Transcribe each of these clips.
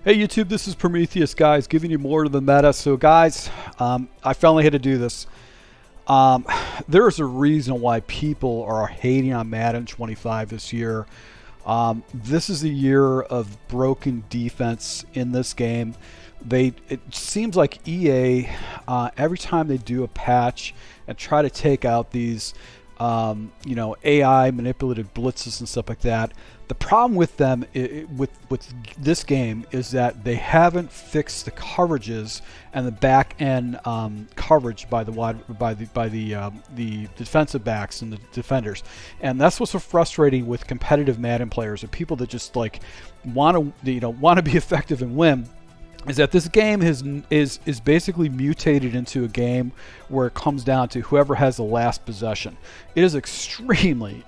Hey YouTube, this is Prometheus, guys, giving you more to the meta. So guys, I finally had to do this. There's a reason why people are hating on Madden 25 this year. This is a year of broken defense in this game. It seems like EA, every time they do a patch and try to take out these AI manipulated blitzes and stuff like that. The problem with them, with this game, is that they haven't fixed the coverages and the back end coverage by the defensive backs and the defenders, and that's what's so frustrating with competitive Madden players or people that just like want to be effective and win. Is that this game is basically mutated into a game where it comes down to whoever has the last possession. It is extremely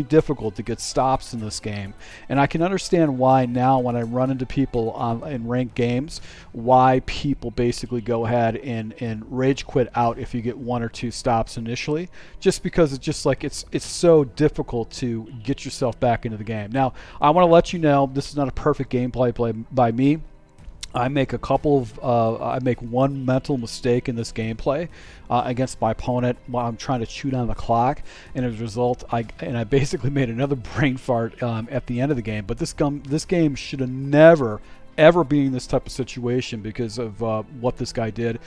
difficult to get stops in this game, and I can understand why now when I run into people in ranked games, why people basically go ahead and rage quit out if you get one or two stops initially, just because it's just like it's so difficult to get yourself back into the game. Now I want to let you know this is not a perfect gameplay play by me. I make one mental mistake in this gameplay against my opponent while I'm trying to chew down the clock, and as a result, I basically made another brain fart at the end of the game. But this game should have never ever be in this type of situation because of what this guy did.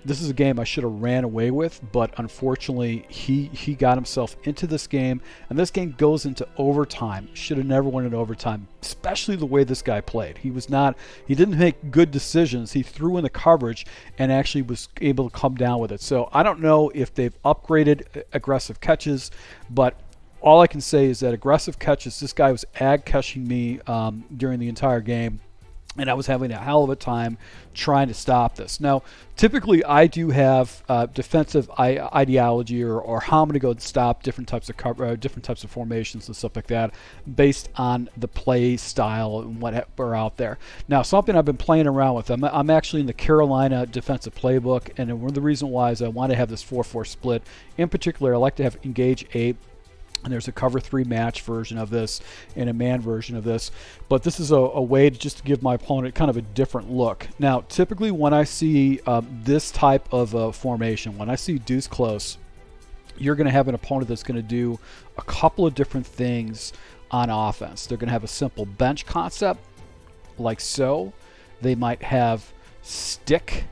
This is a game I should have ran away with, but unfortunately he got himself into this game, and this game goes into overtime. Should have never went into overtime, especially the way this guy played. He didn't make good decisions. He threw in the coverage and actually was able to come down with it. So I don't know if they've upgraded aggressive catches, but all I can say is that aggressive catches, this guy was ag catching me during the entire game, and I was having a hell of a time trying to stop this. Now, typically I do have defensive ideology or how I'm going to go and stop different types of cover, different types of formations and stuff like that, based on the play style and what are out there. Now, something I've been playing around with. I'm actually in the Carolina defensive playbook, and one of the reasons why is I want to have this 4-4 split. In particular, I like to have engage 8. And there's a cover 3 match version of this and a man version of this. But this is a way to just give my opponent kind of a different look. Now, typically when I see this type of formation, when I see deuce close, you're going to have an opponent that's going to do a couple of different things on offense. They're going to have a simple bench concept, like so. They might have stick,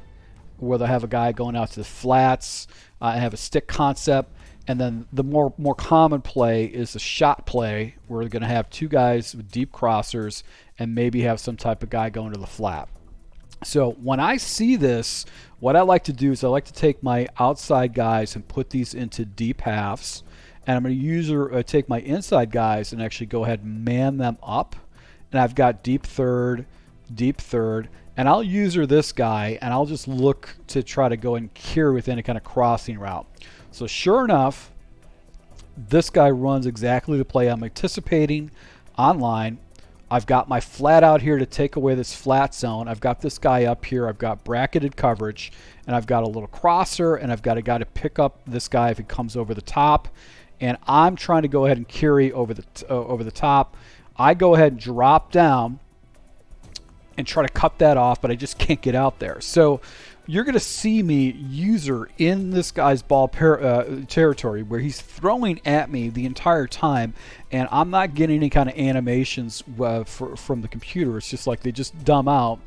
where they'll have a guy going out to the flats and have a stick concept. And then the more common play is the shot play, where they're going to have two guys with deep crossers and maybe have some type of guy going to the flat. So when I see this, what I like to do is I like to take my outside guys and put these into deep halves. And I'm going to take my inside guys and actually go ahead and man them up. And I've got deep third, and I'll user this guy, and I'll just look to try to go and carry with any kind of crossing route. So sure enough, this guy runs exactly the play I'm anticipating online. I've got my flat out here to take away this flat zone. I've got this guy up here. I've got bracketed coverage, and I've got a little crosser, and I've got a guy to pick up this guy if he comes over the top. And I'm trying to go ahead and carry over the top. I go ahead and drop down and try to cut that off, but I just can't get out there. So you're going to see me user in this guy's ball territory where he's throwing at me the entire time, and I'm not getting any kind of animations from the computer. It's just like they just dumb out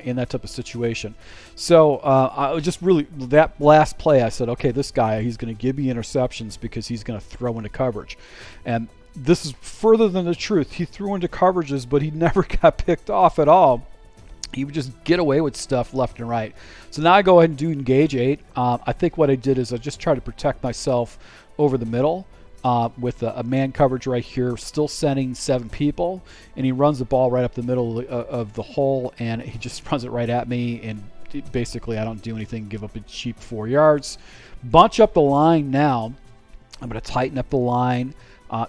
in that type of situation. So I was just really, that last play I said, okay, this guy, he's going to give me interceptions because he's going to throw into coverage. And this is further than the truth. He threw into coverages, but he never got picked off at all. He would just get away with stuff left and right. So now I go ahead and do engage 8. I think what I did is I just try to protect myself over the middle with a man coverage right here, still sending 7 people, and he runs the ball right up the middle of the hole, and he just runs it right at me, and basically I don't do anything, give up a cheap 4 yards. Bunch up the line now. I'm going to tighten up the line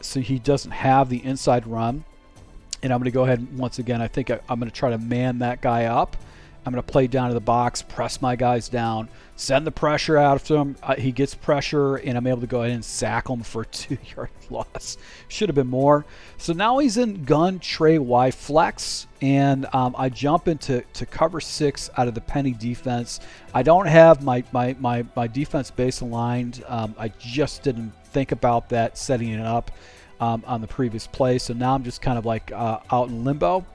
so he doesn't have the inside run. And I'm going to go ahead and once again, I think I'm going to try to man that guy up. I'm going to play down to the box, press my guys down, send the pressure out to him. He gets pressure, and I'm able to go ahead and sack him for a 2-yard loss. Should have been more. So now he's in gun tray Y flex, and I jump into cover 6 out of the penny defense. I don't have my defense base aligned. I just didn't think about that, setting it up on the previous play. So now I'm just kind of like out in limbo.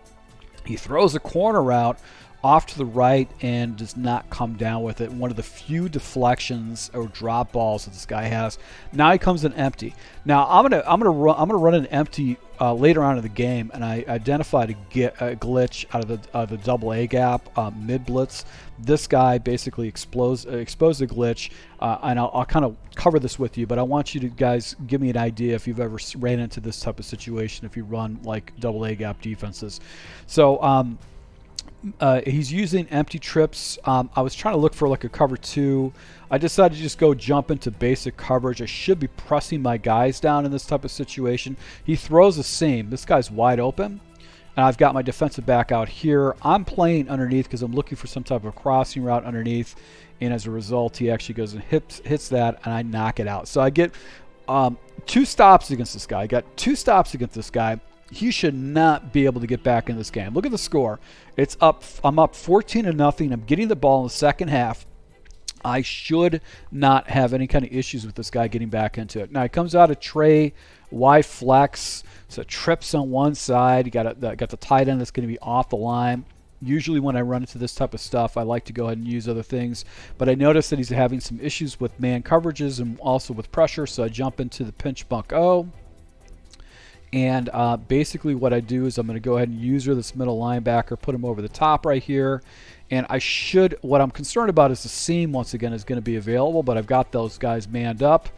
He throws a corner route off to the right and does not come down with it. One of the few deflections or drop balls that this guy has. Now he comes in empty. Now I'm gonna run an empty later on in the game, and I identified a glitch out of the double A gap mid blitz. This guy basically exposed the glitch, and I'll kind of cover this with you, but I want you to guys give me an idea if you've ever ran into this type of situation if you run like double A gap defenses. So he's using empty trips. I was trying to look for like a cover 2. I decided to just go jump into basic coverage. I should be pressing my guys down in this type of situation. He throws a seam. This guy's wide open, and I've got my defensive back out here. I'm playing underneath because I'm looking for some type of crossing route underneath, and as a result, he actually goes and hits that, and I knock it out. So I get 2 stops against this guy. I got 2 stops against this guy. He should not be able to get back in this game. Look at the score. It's up. I'm up 14-0. I'm getting the ball in the second half. I should not have any kind of issues with this guy getting back into it. Now he comes out of tray Y flex, so trips on one side. You got the tight end that's going to be off the line. Usually when I run into this type of stuff, I like to go ahead and use other things. But I noticed that he's having some issues with man coverages and also with pressure, so I jump into the pinch bunk O. And basically what I do is I'm going to go ahead and user this middle linebacker, put him over the top right here. And what I'm concerned about is the seam, once again, is going to be available, but I've got those guys manned up.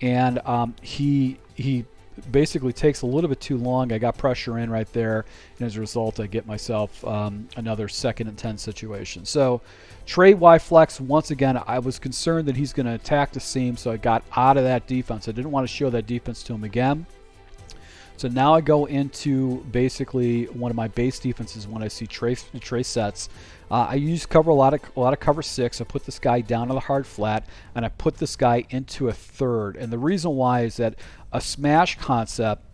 And he basically takes a little bit too long. I got pressure in right there, and as a result, I get myself another 2nd and 10 situation. So tray Y flex, once again, I was concerned that he's going to attack the seam, so I got out of that defense. I didn't want to show that defense to him again. So now I go into basically one of my base defenses when I see tray sets. I cover a lot of cover 6. I put this guy down to the hard flat, and I put this guy into a third. And the reason why is that a smash concept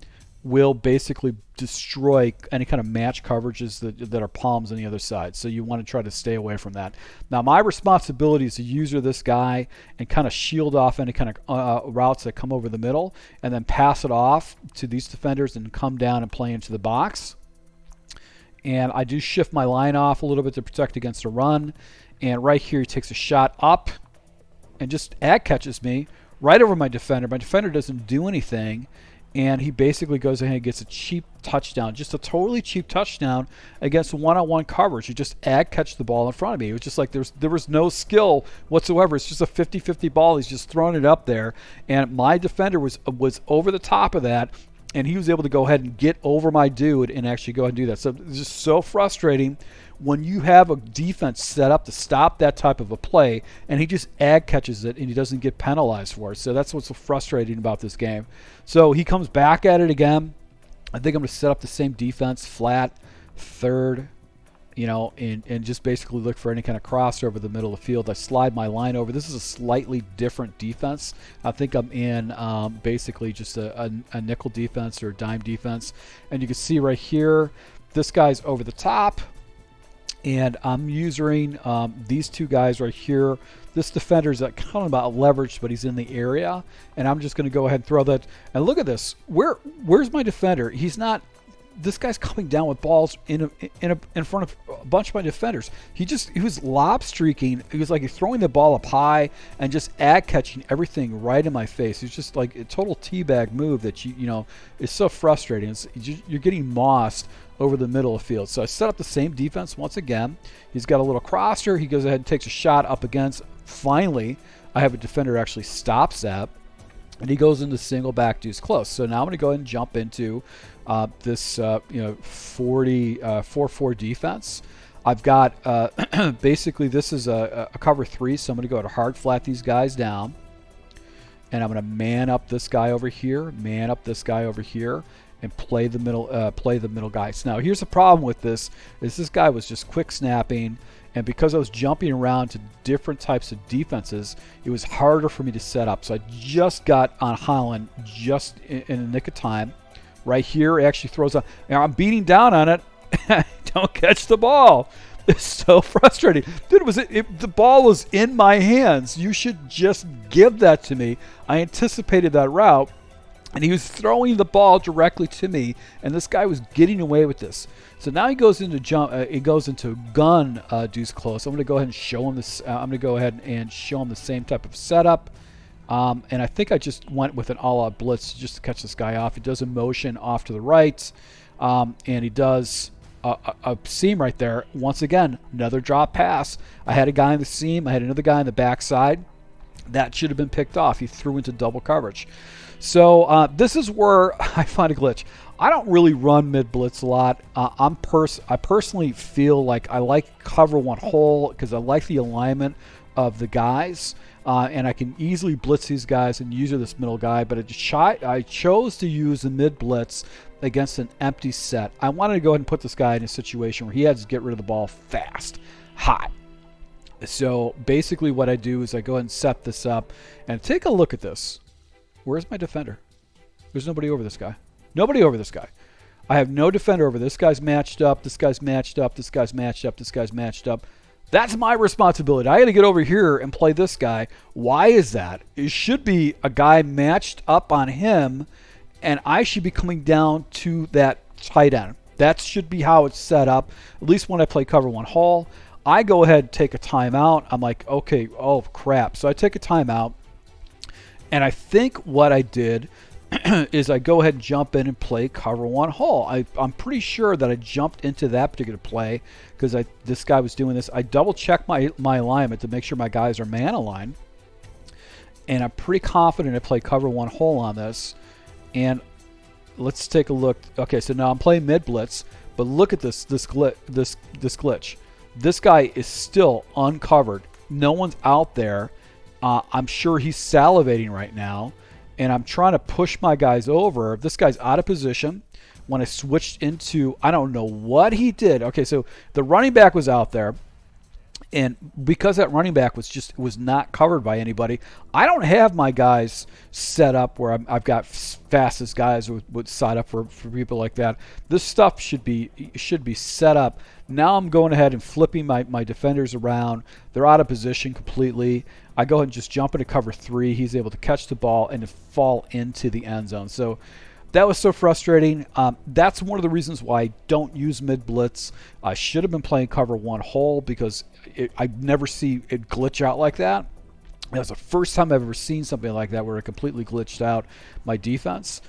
will basically destroy any kind of match coverages that are palms on the other side. So you want to try to stay away from that. Now my responsibility is to user this guy and kind of shield off any kind of routes that come over the middle, and then pass it off to these defenders and come down and play into the box. And I do shift my line off a little bit to protect against a run. And right here he takes a shot up and just ag catches me right over my defender. My defender doesn't do anything, and he basically goes ahead and gets a cheap touchdown, just a totally cheap touchdown against one-on-one coverage. He just ag catch the ball in front of me. It was just like there was no skill whatsoever. It's just a 50-50 ball. He's just throwing it up there, and my defender was over the top of that, and he was able to go ahead and get over my dude and actually go ahead and do that. So it's just so frustrating when you have a defense set up to stop that type of a play, and he just ag catches it and he doesn't get penalized for it. So that's what's so frustrating about this game. So he comes back at it again. I think I'm going to set up the same defense, flat, third, and just basically look for any kind of cross over the middle of the field. I slide my line over. This is a slightly different defense. I think I'm in basically just a nickel defense or a dime defense. And you can see right here, this guy's over the top. And I'm using these 2 guys right here. This defender's kind of about leveraged, but he's in the area. And I'm just going to go ahead and throw that. And look at this. Where's my defender? He's not. This guy's coming down with balls in front of a bunch of my defenders. He was lob streaking. He was like he's throwing the ball up high and just ag catching everything right in my face. It's just like a total teabag move that it's so frustrating. You're getting mossed over the middle of the field. So I set up the same defense once again. He's got a little crosser. He goes ahead and takes a shot up against. Finally, I have a defender actually stops that, and he goes into single back deuce close. So now I'm going to go ahead and jump into this 4-4 defense. I've got basically this is a cover 3, so I'm going to go to hard flat these guys down, and I'm going to man up this guy over here, man up this guy over here, and play the middle guys. Now here's the problem with this: is this guy was just quick snapping, And because I was jumping around to different types of defenses, it was harder for me to set up. So I just got on Holland just in the nick of time. Right here, it actually throws out. Now I'm beating down on it. Don't catch the ball. It's so frustrating. Dude, the ball was in my hands. You should just give that to me. I anticipated that route, and he was throwing the ball directly to me, and this guy was getting away with this. So now he goes into gun deuce close. I'm going to go ahead and show him this. I'm going to go ahead and show him the same type of setup. And I think I just went with an all-out blitz just to catch this guy off. He does a motion off to the right, and he does a seam right there. Once again, another drop pass. I had a guy in the seam. I had another guy in the backside. That should have been picked off. He threw into double coverage. So this is where I find a glitch. I don't really run mid blitz a lot. I personally feel like I like cover one hole because I like the alignment of the guys, and I can easily blitz these guys and use this middle guy. But I chose to use the mid blitz against an empty set. I wanted to go ahead and put this guy in a situation where he had to get rid of the ball fast, hot. So basically what I do is I go ahead and set this up and take a look at this. Where's my defender? There's nobody over this guy. Nobody over this guy. I have no defender over. This guy's matched up. This guy's matched up. This guy's matched up. This guy's matched up. That's my responsibility. I got to get over here and play this guy. Why is that? It should be a guy matched up on him, and I should be coming down to that tight end. That should be how it's set up, at least when I play cover one hole. I go ahead and take a timeout. I'm like, okay, oh crap. So I take a timeout, and I think what I did is I go ahead and jump in and play cover one hole. I'm pretty sure that I jumped into that particular play because this guy was doing this. I double checked my alignment to make sure my guys are man aligned, and I'm pretty confident I play cover one hole on this. And let's take a look. Okay, so now I'm playing mid blitz, but look at this glitch. This guy is still uncovered. No one's out there. I'm sure he's salivating right now. And I'm trying to push my guys over. This guy's out of position. When I switched into, I don't know what he did. Okay, so the running back was out there. And because that running back was not covered by anybody, I don't have my guys set up where I've got fastest guys would side up for people like that. This stuff should be set up. Now I'm going ahead and flipping my defenders around. They're out of position completely. I go ahead and just jump into cover 3. He's able to catch the ball and to fall into the end zone. So that was so frustrating. That's one of the reasons why I don't use mid blitz. I should have been playing cover one hole because I never see it glitch out like that. That was the first time I've ever seen something like that where it completely glitched out my defense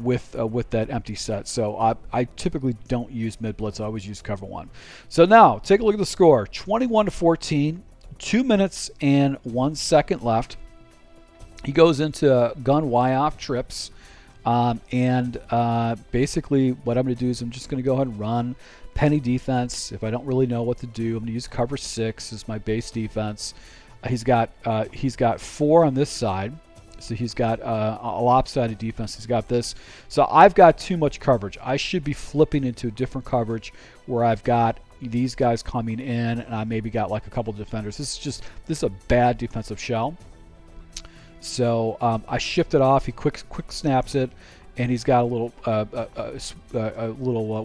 with that empty set. So I typically don't use mid blitz. I always use cover one. So now take a look at the score: 21-14. 2 minutes and 1 second left. He goes into gun Y off trips. Basically what I'm going to do is I'm just going to go ahead and run penny defense. If I don't really know what to do, I'm going to use cover 6 as my base defense. He's got 4 on this side. So he's got a lopsided defense. He's got this. So I've got too much coverage. I should be flipping into a different coverage where I've got these guys coming in, and I maybe got like a couple of defenders. This is a bad defensive shell. So I shift it off. He quick snaps it, and he's got a little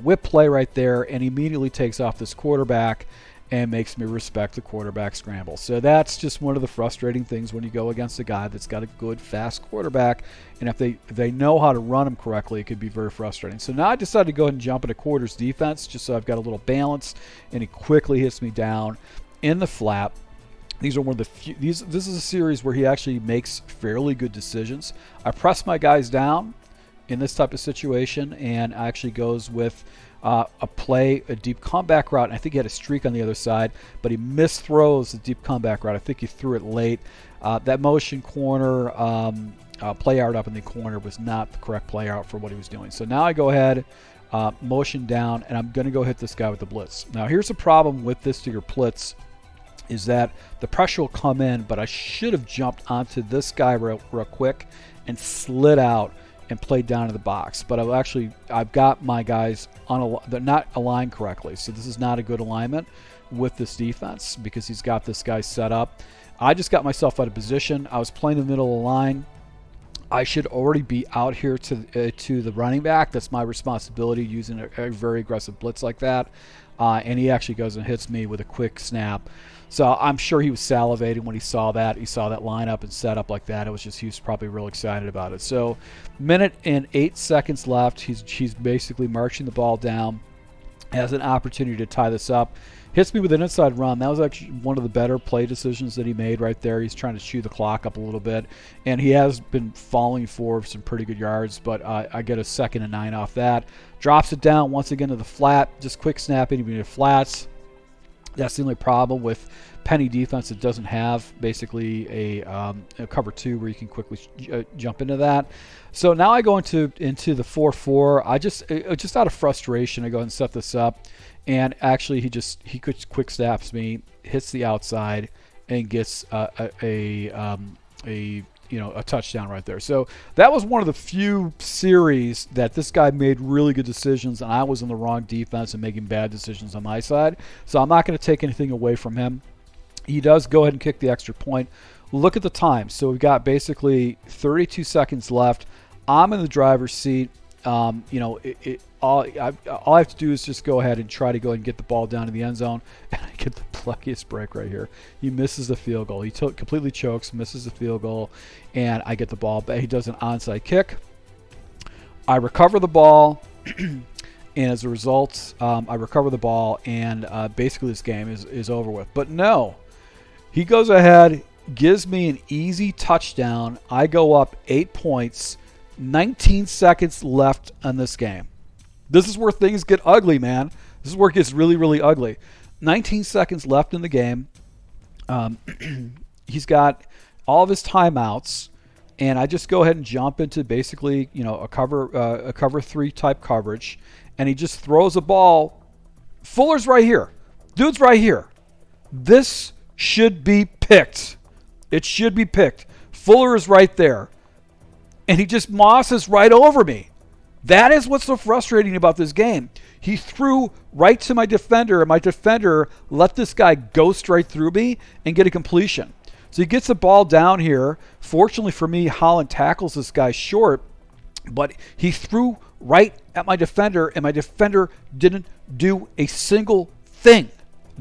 whip play right there, and he immediately takes off this quarterback and makes me respect the quarterback scramble. So that's just one of the frustrating things when you go against a guy that's got a good, fast quarterback, and if they know how to run him correctly, it could be very frustrating. So now I decided to go ahead and jump into quarters defense just so I've got a little balance, and he quickly hits me down in the flat. These are one of the few. This is a series where he actually makes fairly good decisions. I press my guys down in this type of situation, and actually goes with a deep comeback route, and I think he had a streak on the other side, but he misthrows the deep comeback route. I think he threw it late. That motion corner play out up in the corner was not the correct play out for what he was doing. So now I go ahead, motion down, and I'm going to go hit this guy with the blitz. Now here's the problem with this particular blitz, is that the pressure will come in, but I should have jumped onto this guy real quick and slid out and played down in the box. But I've got my guys they're not aligned correctly. So this is not a good alignment with this defense because he's got this guy set up. I just got myself out of position. I was playing in the middle of the line. I should already be out here to the running back. That's my responsibility using a very aggressive blitz like that. And he actually goes and hits me with a quick snap. So I'm sure he was salivating when he saw that. He saw that lineup and set up like that. He was probably real excited about it. So minute and 8 seconds left. He's basically marching the ball down. Has an opportunity to tie this up. Hits me with an inside run. That was actually one of the better play decisions that he made right there. He's trying to chew the clock up a little bit. And he has been falling for some pretty good yards, but I get a 2nd and 9 off that. Drops it down once again to the flat. Just quick snapping between the flats. That's the only problem with penny defense. It doesn't have basically a cover 2 where you can quickly jump into that. So now I go into the 4-4. I just out of frustration, I go ahead and set this up. And actually, he quick snaps me, hits the outside, and gets a touchdown right there. So that was one of the few series that this guy made really good decisions, and I was in the wrong defense and making bad decisions on my side. So I'm not going to take anything away from him. He does go ahead and kick the extra point. Look at the time. So we've got basically 32 seconds left. I'm in the driver's seat. All I have to do is just go ahead and try to go and get the ball down in the end zone, and I get the luckiest break right here. He misses the field goal. He completely chokes, misses the field goal, and I get the ball. But he does an onside kick. I recover the ball, and as a result, I recover the ball, and basically this game is over with. But no, he goes ahead, gives me an easy touchdown. I go up 8 points. 19 seconds left on this game. This is where things get ugly, man. This is where it gets really, really ugly. 19 seconds left in the game. He's got all of his timeouts, and I just go ahead and jump into basically, a cover 3 type coverage, and he just throws a ball. Fuller's right here. Dude's right here. This should be picked. It should be picked. Fuller is right there. And he just mosses right over me. That is what's so frustrating about this game. He threw right to my defender, and my defender let this guy go straight through me and get a completion. So he gets the ball down here. Fortunately for me, Holland tackles this guy short, but he threw right at my defender, and my defender didn't do a single thing.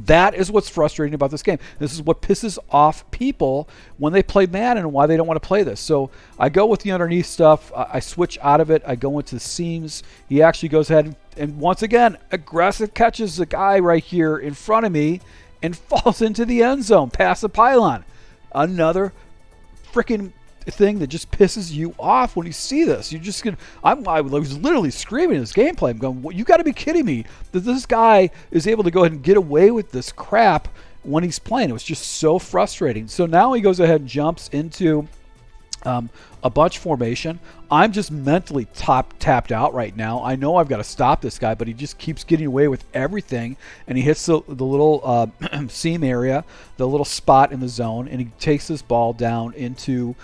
That is what's frustrating about this game. This is what pisses off people when they play Madden and why they don't want to play this. So I go with the underneath stuff. I switch out of it. I go into the seams. He actually goes ahead and once again, aggressive catches the guy right here in front of me and falls into the end zone past the pylon. Another freaking thing that just pisses you off when you see this. You're just gonna. I was literally screaming in this gameplay. I'm going, well, you got to be kidding me that this guy is able to go ahead and get away with this crap when he's playing. It was just so frustrating. So now he goes ahead and jumps into a bunch formation. I'm just mentally tapped out right now. I know I've got to stop this guy, but he just keeps getting away with everything, and he hits the little seam area, the little spot in the zone, and he takes this ball down into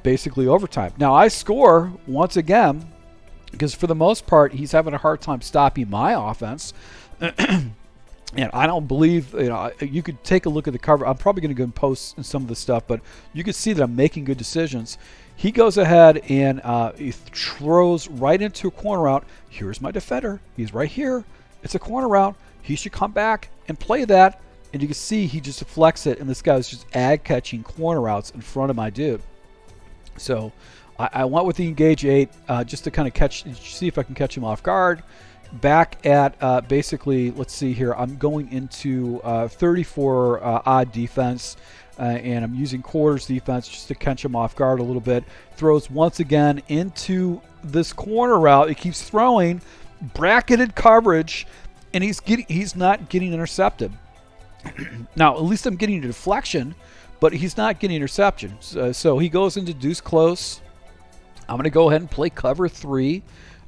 basically overtime. Now I score once again because for the most part he's having a hard time stopping my offense. And I don't believe, you could take a look at the cover. I'm probably going to go and post some of the stuff, but you can see that I'm making good decisions. He goes ahead and he throws right into a corner route. Here's my defender. He's right here. It's a corner route. He should come back and play that. And you can see he just deflects it, and this guy was just catching corner routes in front of my dude. So I went with the engage 8 just to kind of see if I can catch him off guard. Back at basically, let's see here, I'm going into 34 odd defense, and I'm using quarters defense just to catch him off guard a little bit. Throws once again into this corner route. He keeps throwing, bracketed coverage, and he's not getting intercepted. Now, at least I'm getting a deflection, but he's not getting interception. So he goes into deuce close. I'm going to go ahead and play cover 3.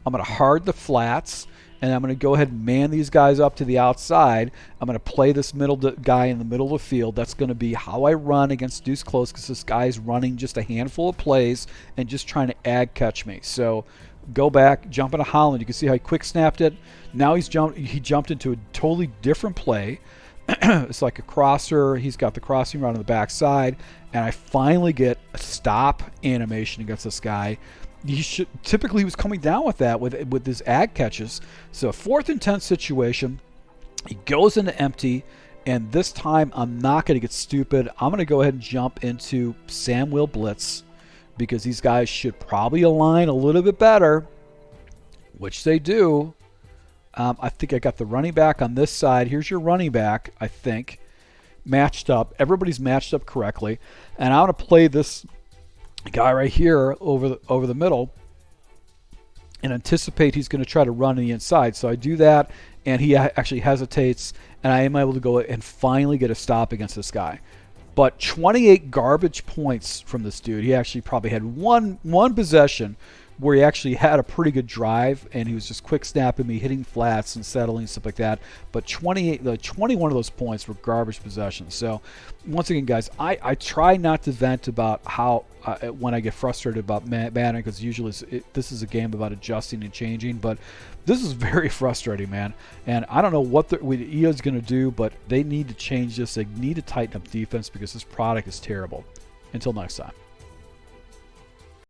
I'm going to hard the flats. and I'm going to go ahead and man these guys up to the outside. I'm going to play this middle guy in the middle of the field. That's going to be how I run against deuce close, because this guy's running just a handful of plays and just trying to ag catch me. So go back, jump into Holland. You can see how he quick snapped it. Now he jumped into a totally different play. It's like a crosser. He's got the crossing route on the backside, and I finally get a stop animation against this guy. Typically he was coming down with that with his ag catches. So 4th and 10 situation, he goes into empty, and this time I'm not going to get stupid. I'm going to go ahead and jump into Sam Will blitz, because these guys should probably align a little bit better, which they do. I think I got the running back on this side. Here's your running back, I think, matched up. Everybody's matched up correctly, and I'm going to play this guy right here over the middle and anticipate he's going to try to run on the inside. So I do that, and he actually hesitates, and I am able to go and finally get a stop against this guy. But 28 garbage points from this dude. He actually probably had one possession where he actually had a pretty good drive, and he was just quick snapping me, hitting flats and settling, stuff like that. But 21 of those points were garbage possessions. So once again, guys, I try not to vent about how when I get frustrated about Madden, because usually this is a game about adjusting and changing, but this is very frustrating, man. And I don't know what EA's going to do, but they need to change this. They need to tighten up defense, because this product is terrible. Until next time.